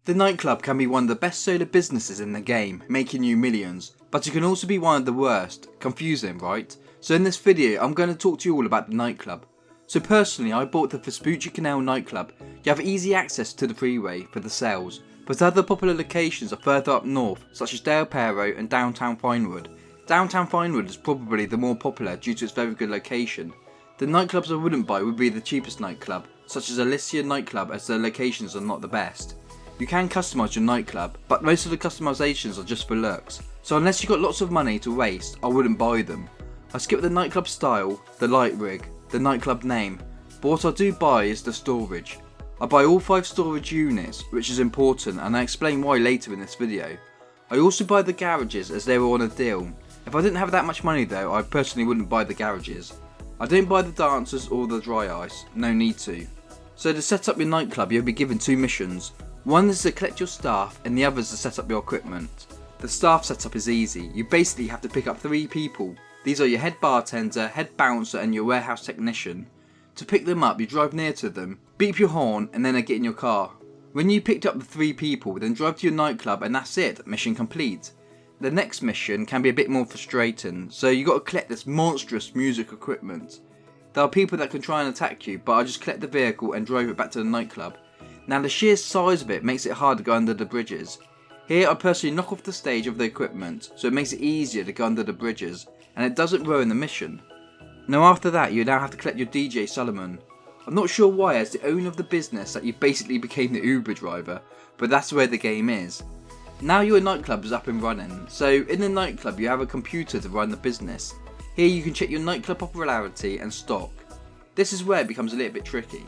The nightclub can be one of the best solo businesses in the game, making you millions, but it can also be one of the worst. Confusing, right? So in this video, I'm going to talk to you all about the nightclub. So personally, I bought the Vespucci Canal nightclub. You have easy access to the freeway for the sales, but other popular locations are further up north, such as Del Perro and downtown Vinewood. Downtown Vinewood is probably the more popular due to its very good location. The nightclubs I wouldn't buy would be the cheapest nightclub, such as Alicia nightclub, as their locations are not the best. You can customise your nightclub, but most of the customisations are just for looks, so unless you got lots of money to waste, I wouldn't buy them. I skip the nightclub style, the light rig, the nightclub name, but what I do buy is the storage. I buy all 5 storage units, which is important, and I explain why later in this video. I also buy the garages as they were on a deal. If I didn't have that much money though, I personally wouldn't buy the garages. I don't buy the dancers or the dry ice, no need to. So to set up your nightclub, you'll be given 2 missions. One is to collect your staff and the other is to set up your equipment. The staff setup is easy. You basically have to pick up 3 people. These are your head bartender, head bouncer and your warehouse technician. To pick them up, you drive near to them, beep your horn and then they get in your car. When you picked up the 3 people, then drive to your nightclub and that's it, mission complete. The next mission can be a bit more frustrating, so you got to collect this monstrous music equipment. There are people that can try and attack you, but I just collect the vehicle and drive it back to the nightclub. Now the sheer size of it makes it hard to go under the bridges. Here I personally knock off the stage of the equipment, so it makes it easier to go under the bridges, and it doesn't ruin the mission. Now after that you now have to collect your DJ Solomon. I'm not sure why as the owner of the business that you basically became the Uber driver, but that's where the game is. Now your nightclub is up and running, so in the nightclub you have a computer to run the business. Here you can check your nightclub popularity and stock. This is where it becomes a little bit tricky.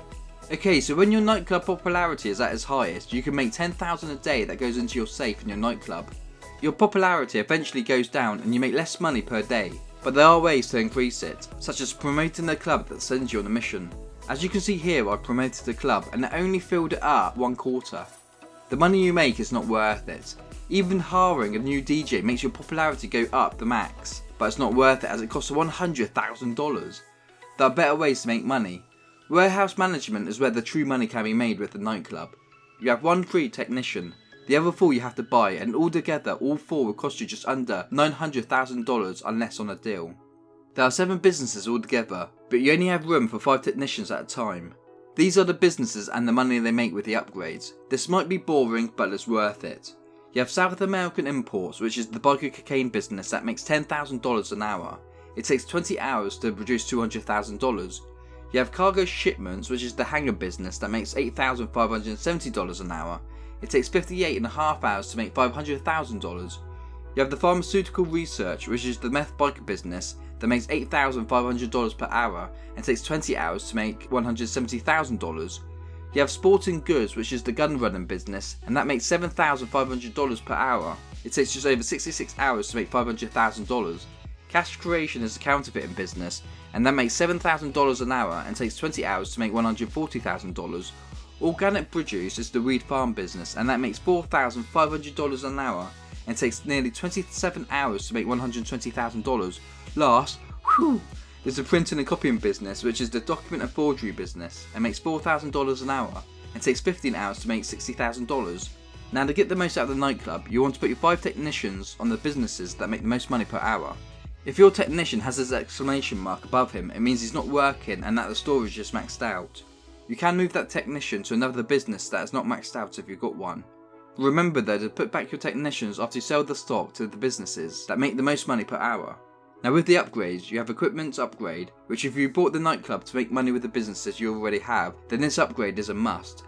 Okay, so when your nightclub popularity is at its highest, you can make 10,000 a day that goes into your safe in your nightclub. Your popularity eventually goes down and you make less money per day, but there are ways to increase it, such as promoting the club that sends you on a mission. As you can see here, I promoted the club and it only filled it up 1/4. The money you make is not worth it. Even hiring a new DJ makes your popularity go up the max, but it's not worth it as it costs $100,000. There are better ways to make money. Warehouse management is where the true money can be made with the nightclub. You have 1 free technician, the other 4 you have to buy, and altogether all 4 will cost you just under $900,000 unless on a deal. There are 7 businesses altogether, but you only have room for 5 technicians at a time. These are the businesses and the money they make with the upgrades. This might be boring, but it's worth it. You have South American Imports, which is the biker cocaine business that makes $10,000 an hour. It takes 20 hours to produce $200,000. You have Cargo Shipments, which is the hangar business that makes $8,570 an hour. It takes 58.5 hours to make $500,000. You have the Pharmaceutical Research, which is the meth biker business that makes $8,500 per hour and takes 20 hours to make $170,000. You have Sporting Goods, which is the gun running business, and that makes $7,500 per hour. It takes just over 66 hours to make $500,000. Cash Creation is a counterfeiting business, and that makes $7,000 an hour and takes 20 hours to make $140,000. Organic Produce is the weed farm business, and that makes $4,500 an hour and takes nearly 27 hours to make $120,000. Last, is the printing and copying business, which is the document and forgery business, and makes $4,000 an hour and takes 15 hours to make $60,000. Now to get the most out of the nightclub, you want to put your 5 technicians on the businesses that make the most money per hour. If your technician has his exclamation mark above him, it means he's not working and that the storage is maxed out. You can move that technician to another business that is not maxed out if you've got one. Remember though to put back your technicians after you sell the stock to the businesses that make the most money per hour. Now with the upgrades, you have equipment upgrade, which if you bought the nightclub to make money with the businesses you already have, then this upgrade is a must.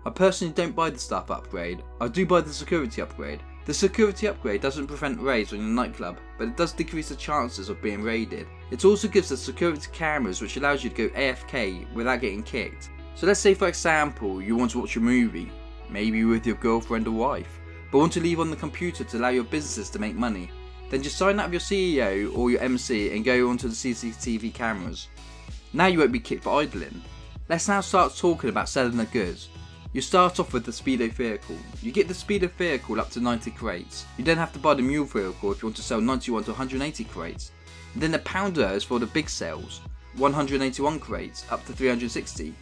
I personally don't buy the staff upgrade, I do buy the security upgrade. The security upgrade doesn't prevent raids on your nightclub, but it does decrease the chances of being raided. It also gives the security cameras which allows you to go AFK without getting kicked. So let's say for example you want to watch a movie, maybe with your girlfriend or wife, but want to leave on the computer to allow your businesses to make money. Then just sign up your CEO or your MC and go onto the CCTV cameras. Now you won't be kicked for idling. Let's now start talking about selling the goods. You start off with the Speedo vehicle. You get the Speedo vehicle up to 90 crates. You then have to buy the mule vehicle if you want to sell 91 to 180 crates. And then the pounder is for the big sales, 181 crates up to 360.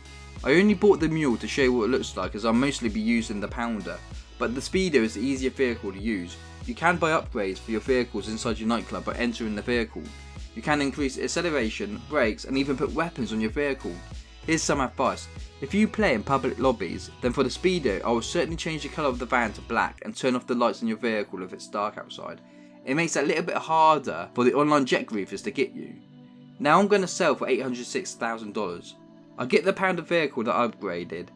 I only bought the mule to show you what it looks like as I'll mostly be using the pounder, but the Speedo is the easier vehicle to use. You can buy upgrades for your vehicles inside your nightclub by entering the vehicle. You can increase acceleration, brakes, and even put weapons on your vehicle. Here's some advice. If you play in public lobbies, then for the Speedo I will certainly change the colour of the van to black and turn off the lights in your vehicle if it's dark outside. It makes it a little bit harder for the online jet griefers to get you. Now I'm going to sell for $806,000. I get the pound of vehicle that I upgraded.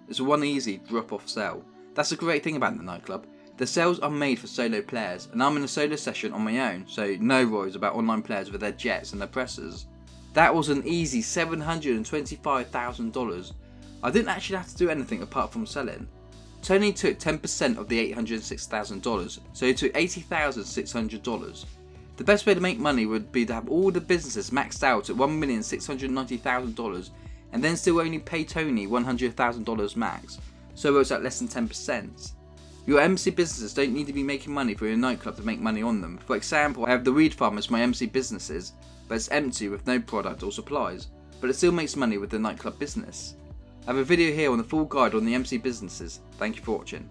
It's one easy drop off sell. That's a great thing about the nightclub. The sales are made for solo players, and I'm in a solo session on my own, so no worries about online players with their jets and their presses. That was an easy $725,000. I didn't actually have to do anything apart from selling. Tony took 10% of the $806,000, so he took $80,600. The best way to make money would be to have all the businesses maxed out at $1,690,000 and then still only pay Tony $100,000 max, so it's at less than 10%. Your MC businesses don't need to be making money for your nightclub to make money on them. For example, I have the weed farm as my MC businesses, but it's empty with no product or supplies, but it still makes money with the nightclub business. I have a video here on the full guide on the MC businesses. Thank you for watching.